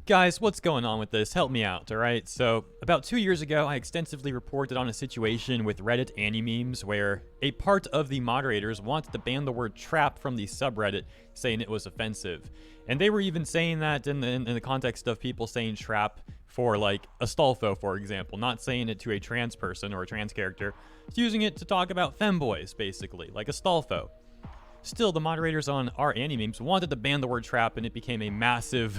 Guys, what's going on with this? Help me out, alright? So, about 2 years ago, I extensively reported on a situation with Reddit Ani-Memes where a part of the moderators wanted to ban the word trap from the subreddit, saying it was offensive. And they were even saying that in the context of people saying trap for, like, Astolfo, for example, not saying it to a trans person or a trans character, just using it to talk about femboys, basically, like Astolfo. Still, the moderators on our Ani-Memes wanted to ban the word trap, and it became a massive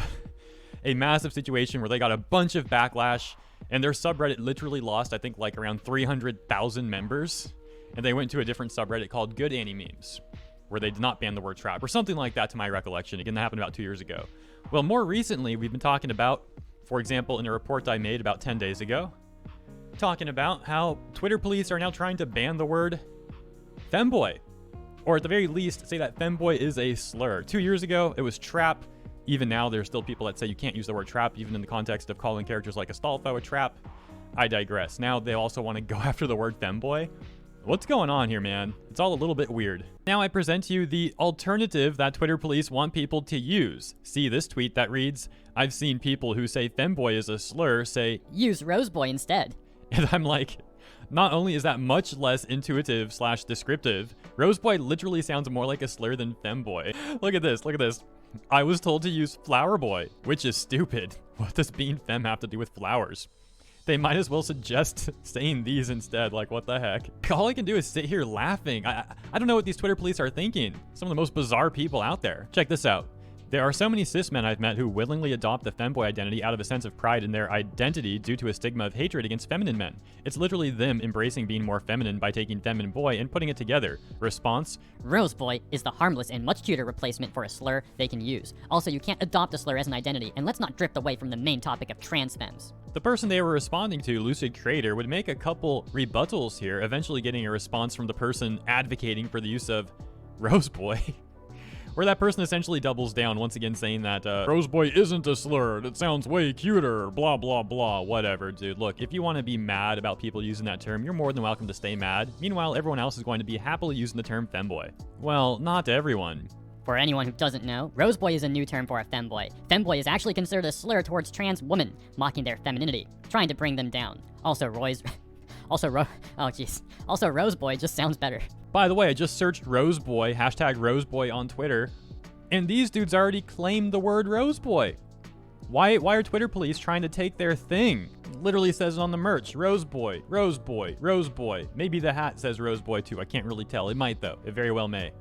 situation where they got a bunch of backlash, and their subreddit literally lost, I think, like around 300,000 members, and they went to a different subreddit called Good Ani-Memes, where they did not ban the word trap, or something like that to my recollection. Again, that happened about 2 years ago. Well, more recently, we've been talking about, for example, in a report I made about 10 days ago, talking about how Twitter police are now trying to ban the word femboy, or at the very least, say that femboy is a slur. 2 years ago, it was trap. Even now, there's still people that say you can't use the word trap, even in the context of calling characters like Astolfo a trap. I digress. Now they also want to go after the word femboy. What's going on here, man? It's all a little bit weird. Now I present to you the alternative that Twitter police want people to use. See this tweet that reads, "I've seen people who say femboy is a slur say, use roseboy instead." And I'm like, not only is that much less intuitive / descriptive, roseboy literally sounds more like a slur than femboy. Look at this, look at this. I was told to use flower boy, which is stupid. What does being femme have to do with flowers? They might as well suggest saying these instead, like what the heck? All I can do is sit here laughing. I don't know what these Twitter police are thinking. Some of the most bizarre people out there. Check this out. There are so many cis men I've met who willingly adopt the femboy identity out of a sense of pride in their identity due to a stigma of hatred against feminine men. It's literally them embracing being more feminine by taking femme and boy and putting it together. Response? Roseboy is the harmless and much cuter replacement for a slur they can use. Also, you can't adopt a slur as an identity, and let's not drift away from the main topic of trans femmes. The person they were responding to, Lucid Creator, would make a couple rebuttals here, eventually getting a response from the person advocating for the use of Roseboy. Where that person essentially doubles down, once again saying that Roseboy isn't a slur, it sounds way cuter, blah, blah, blah, whatever, dude. Look, if you want to be mad about people using that term, you're more than welcome to stay mad. Meanwhile, everyone else is going to be happily using the term femboy. Well, not everyone. For anyone who doesn't know, roseboy is a new term for a femboy. Femboy is actually considered a slur towards trans women, mocking their femininity, trying to bring them down. Also, Roseboy just sounds better. By the way, I just searched Roseboy, hashtag Roseboy on Twitter, and these dudes already claimed the word Roseboy. Why are Twitter police trying to take their thing? It literally says it on the merch, Roseboy, Roseboy, Roseboy. Maybe the hat says Roseboy too, I can't really tell. It might though, it very well may.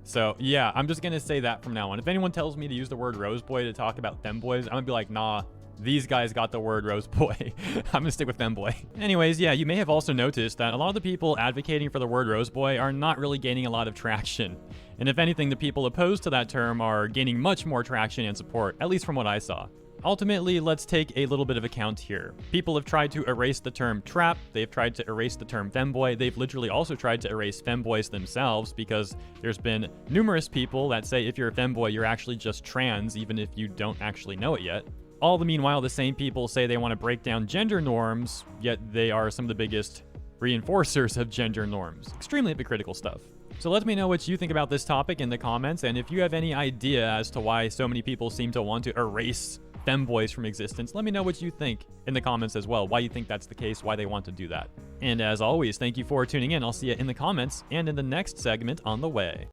So yeah, I'm just gonna say that from now on. If anyone tells me to use the word Roseboy to talk about femboys, I'm gonna be like, nah. These guys got the word Roseboy. I'm gonna stick with femboy. Anyways, yeah, you may have also noticed that a lot of the people advocating for the word Roseboy are not really gaining a lot of traction. And if anything, the people opposed to that term are gaining much more traction and support, at least from what I saw. Ultimately, let's take a little bit of account here. People have tried to erase the term trap, they've tried to erase the term femboy, they've literally also tried to erase femboys themselves because there's been numerous people that say if you're a femboy, you're actually just trans, even if you don't actually know it yet. All the meanwhile, the same people say they want to break down gender norms, yet they are some of the biggest reinforcers of gender norms. Extremely hypocritical stuff. So let me know what you think about this topic in the comments, and if you have any idea as to why so many people seem to want to erase femboys from existence, let me know what you think in the comments as well, why you think that's the case, why they want to do that. And as always, thank you for tuning in. I'll see you in the comments and in the next segment on the way.